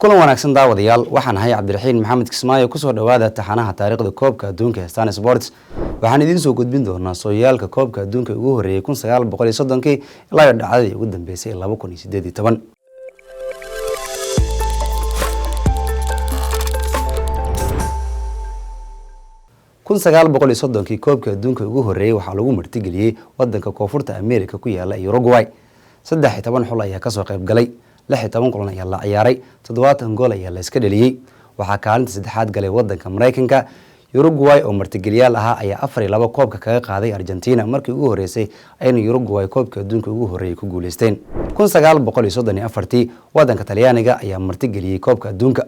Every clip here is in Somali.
kulan wanaagsan daawadayaal waxaan ahay Cabdiraxiin Maxamed Kismaayo ku soo dhawaada taxanaha taariikhda koobka adduunka ee Stan Sports waxaan idin soo gudbin doonaa sooyaalka koobka adduunka ugu horeeyay 1930 ilaa dhacdadii ugu dambeysay 2018 1930 koobka adduunka ugu horeeyay waxaa lagu martigeliyay wadanka koonfurta Ameerika ku yaala Uruguay 13 xul ayaa ka soo qayb galay 16 kulan ayaa la ciyaaray 70 gool ayaa la iska dhaliyay waxaa kaalinta saddexaad galay wadanka Mareykanka Uruguay oo martigeliyaal ahaa ayaa 4-2 koobka kaga qaaday Argentina markii ugu horeysay ayna Uruguay koobka adduunka ugu horeeyay ku guuleysteen 1934 wadanka Talyaaniga ayaa martigeliyay koobka adduunka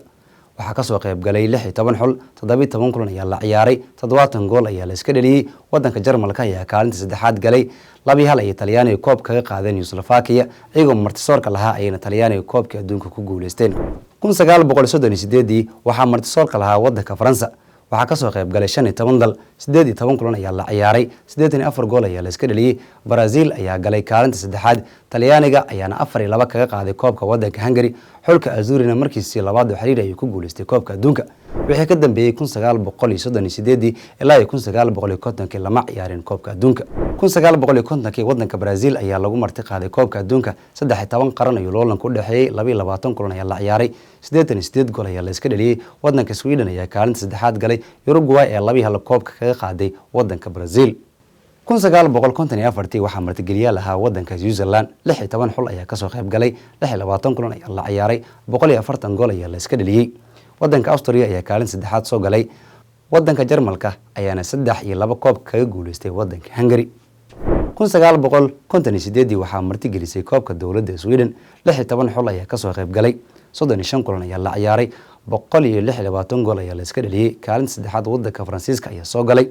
waxaa ka soo qayb galay 16 xul 17 kulan ayaa la ciyaaray 70 gool ayaa la iska dhaliyay wadanka Jarmalka ayaa kaalinta saddexaad galay 2-1 ay Talyaaniga koob kaga qaadeen Yugoslavia iyagoo martisoorka lahaa ayna Talyaaniga koobka adduunka ku guuleysteen 1938 waxaa martisoorka lahaa wadanka Faransa waxaa ka soo qayb galay 15 dal 18 kulan ayaa la ciyaaray 84 gool ayaa la iska dhaliyay Brazil ayaa galay kaalinta saddexaad Talyaaniga ayaana 4-2 kaga qaaday koobka wadanka Hungary xulka Azurina markiisii labaad oo xiriir ay ku guuleystay koobka adduunka wixii ka dambeeyay 1938 ilaa 1950 lama ciyaarin koobka adduunka 1950 wadanka Brazil ayaa lagu marti qaaday koobka adduunka 13 qaran ayuu loolan ku dhaxeeyay 22 kulan ayaa la ciyaaray 88 gool ayaa la iska dhaliyay wadanka Sweden ayaa kaalinta saddexaad galay Uruguay ee 2-1 koobka kaga qaaday wadanka Brazil 1954 waxaa martigeliyaal ahaa wadanka New Zealand 16 xul ayaa ka soo qayb galay 26 kulan ayaa la ciyaaray 140 gool ayaa la iska dhaliyay wadanka Austria ayaa kaalin saddexaad soo galay wadanka Jarmalka ayaana 3-2 koob kaga guuleystay wadanka Hungary 1958 waxaa martigelisay koobka dawladda Sweden 16 xul ayaa ka soo qayb galay 35 kulan ayaa la ciyaaray 126 gool ayaa la iska dhaliyay kaalin saddexaad wadanka Faransiiska ayaa soo galay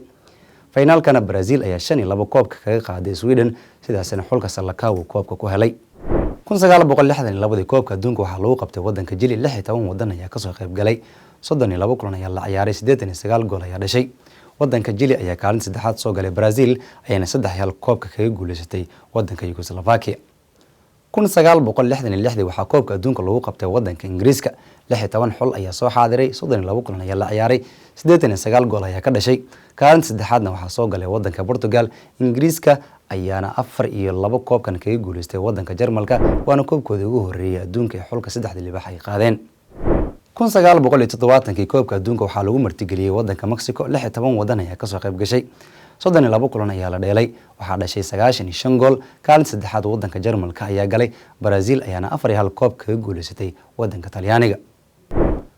finaalkana Brazil ayaa 5-2 koobka kaga qaaday Sweden sidaasna xulka Salakawa koobka ku helay 1962 koobka adduunka waxaa lagu qabtay wadanka Chile 16 wadan ayaa ka soo qayb galay 32 kulan ayaa la ciyaaray 89 gool ayaa dhashay wadanka Chile ayaa kaalin saddexaad soo galay Brazil ayaana 3-1 koobka kaga guuleysatay wadanka Yugoslavia 1966 waxaa koobka adduunka lagu qabtay wadanka Ingiriiska 16 xul ayaa soo xaadiray 32 kulan ayaa la ciyaaray 89 gool ayaa ka dhashay kaalinta saddexaadna waxaa soo galay wadanka Portugal Ingiriiska ayaana 4-2 koobkan kaga guuleystay wadanka Jarmalka waana koobkooda ugu horeeyay adduunka ee xulka saddexda libax ay qaadeen 1970 koobka adduunka waxaa lagu martigeliyay wadanka Mexico 16 wadan ayaa ka soo qayb gashay 32 kulan ayaa la dheelay waxaa dhashay 95 gool kaalinta saddexaad wadanka Jarmalka ayaa galay Brazil ayaana 4-1 koob kaga guuleysatay wadanka Talyaaniga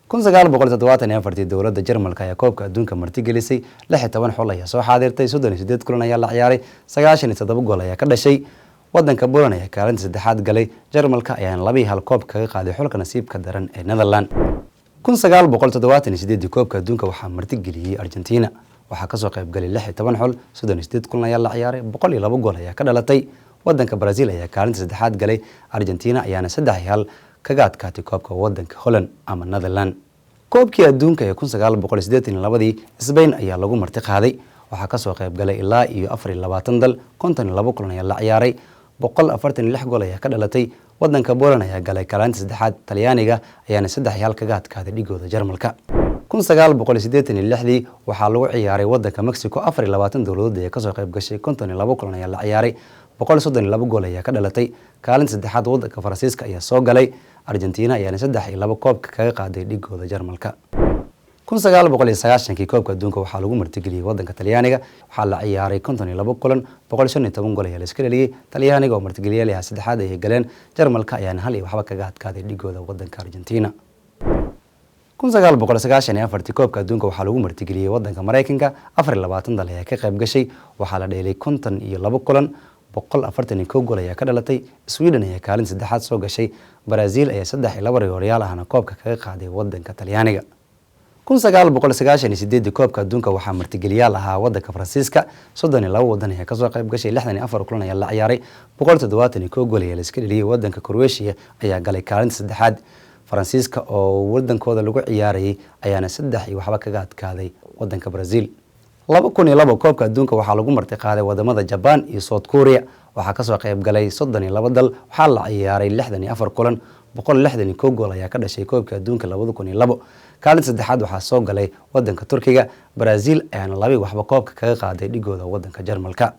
1974 dawladda Jarmalka ayaa koobka adduunka martigelisay 16 xul ayaa soo xaadirtay 38 kulan ayaa la ciyaaray 97 gool ayaa ka dhashay wadanka Poland ayaa kaalinta saddexaad galay Jarmalka ayaana 2-1 koob kaga qaaday xulka nasiibka daran ee Netherlands 1978 koobka adduunka waxaa martigeliyay Argentina waxaa ka soo qayb galay 16 xul 38 kulan ayaa la ciyaaray 102 gool ayaa ka dhalatay wadanka Brazil ayaa kaalinta saddexaad galay Argentina ayaana 3-1 kaga adkaatay koobka wadanka Holland ama Netherlands koobkii adduunka ee 1982 Spain ayaa lagu marti qaaday waxaa ka soo qayb galay ilaa 24 dal 52 kulan ayaa la ciyaaray 146 gool ayaa ka dhalatay wadanka Poland ayaa galay kaalinta saddexaad Talyaaniga ayaana 3-1 kaga adkaaday dhigooda Jarmalka 1986 waxaa lagu ciyaaray wadanka Mexico 24 dawladood ayaa ka soo qayb gashay 52 kulan ayaa la ciyaaray 132 gool ayaa ka dhalatay kaalinta saddexaad wadanka Faransiiska ayaa soo galay Argentina ayaana 3-2 koobka kaga qaaday dhigooda Jarmalka 1990 koobka adduunka waxaa lagu martigeliyay wadanka Talyaaniga waxaa la ciyaaray 52 kulan 115 gool ayaa la iska dhaliyay Talyaaniga oo martigeliyaal ah saddexaad ay galeen Jarmalka ayaana 1-1 kaga adkaaday dhigooda wadanka Argentina 1994 koobka adduunka waxaa lagu martigeliyay wadanka Mareykanka 24 dal ayaa ka qayb gashay waxaa la dheelay 52 kulan 141 gool ayaa ka dhalatay Sweden ayaa kaalin saddexaad soo gashay Brazil ayaa 3-2 rigooryaal ahna koobka kaga qaaday wadanka Talyaaniga 1998 koobka adduunka waxaa martigeliyaal ahaa wadanka Faransiiska 32 wadan ayaa ka soo qayb gashay 64 kulan ayaa la ciyaaray 171 gool ayaa la iska dhaliyay wadanka Croatia ayaa galay kaalinta saddexaad Faransiiska oo wadankooda lagu ciyaarayay ayaana 3-1 kaga adkaaday wadanka Brazil 2002 koobka adduunka waxaa lagu marti qaaday wadamada Japan iyo South Korea waxaa ka soo qayb galay 32 dal waxaa la ciyaaray 64 kulan 161 gool ayaa ka dhashay koobka adduunka 2002. kaalin saddexaad waxaa soo galay wadanka Turkiga. Brazil ayaana 2-1 koobka kaga qaaday dhigooda wadanka Jarmalka.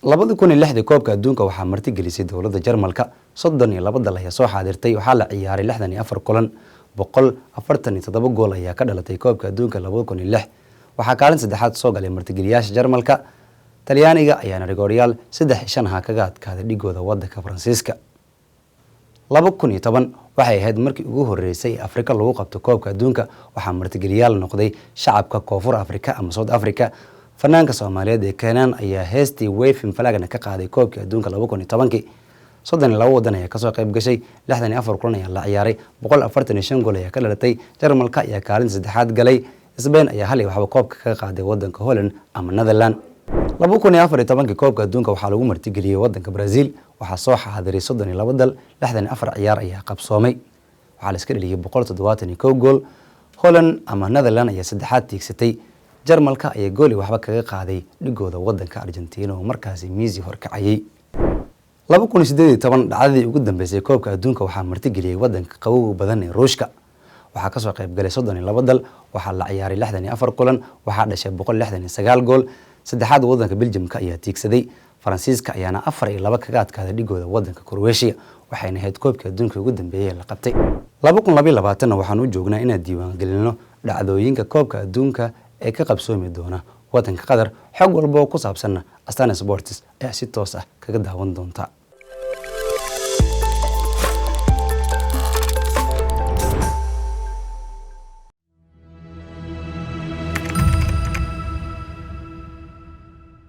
2006 koobka adduunka waxaa marti gelisay dowladda Jarmalka. 32 dal ayaa soo xaadirtay. waxaa la ciyaaray 64 kulan. 147 gool ayaa ka dhalatay koobka adduunka 2006. waxaa kaalin saddexaad soo galay martigeliyaasha Jarmalka. Talyaaniga ayaana rigoryaal 3-5 kaga adkaaday dhigooda wadanka Faransiiska. 2010 waxay ahayd markii ugu horeysay ee Afrika lagu qabto koobka adduunka. waxaa martigeliyaal noqday shacabka Koonfur Afrika ama South Africa. fanaanka Soomaaliyeed ee Keenan ayaa heestii Waving Flagna ka qaaday koobka adduunka 2010. 32 wadan ayaa kasoo qayb gashay. 64 kulan ayaa la ciyaaray. 145 gool ayaa ka dhalatay. Jarmalka ayaa kaalin saddexaad galay. Spain ayaa 1-1 koobka kaga qaaday wadanka Holland ama Netherlands. 2014 koobka adduunka waxaa lagu martigeliyay wadanka Brazil. waxaa soo xaadiray 32 dal. 64 ciyaar ayaa qabsoomay. waxaa la iska dhaliyay 171 gool. Holland ama Netherlands ayaa saddexaad tiigsatay. Jarmalka ayaa gooli waxba kaga qaaday dhigooda wadanka Argentina oo markaasi Messi horkacayay. 2018 dhacdadii ugu dambeysay koobka adduunka waxaa martigeliyay wadanka qabow badan ee Ruushka. waxaa kasoo qayb galay 32 dal. waxaa la ciyaaray 64 kulan. waxaa dhashay 169 gool. saddexaad wadanka Belgiumka ayaa tiigsaday. Faransiiska ayaana 4-2 kaga adkaaday dhigooda wadanka Croatia. waxayna ahayd koobka adduunka ugu dambeeyay la qabtay. 2022 waxaan u joognaa inaan diiwaan gelino dhacdooyinka koobka adduunka ee ka qabsoomi doona wadanka Qatar. xog walba oo ku saabsan Astana Sports ayaa si toos ah kaga daawan doonta.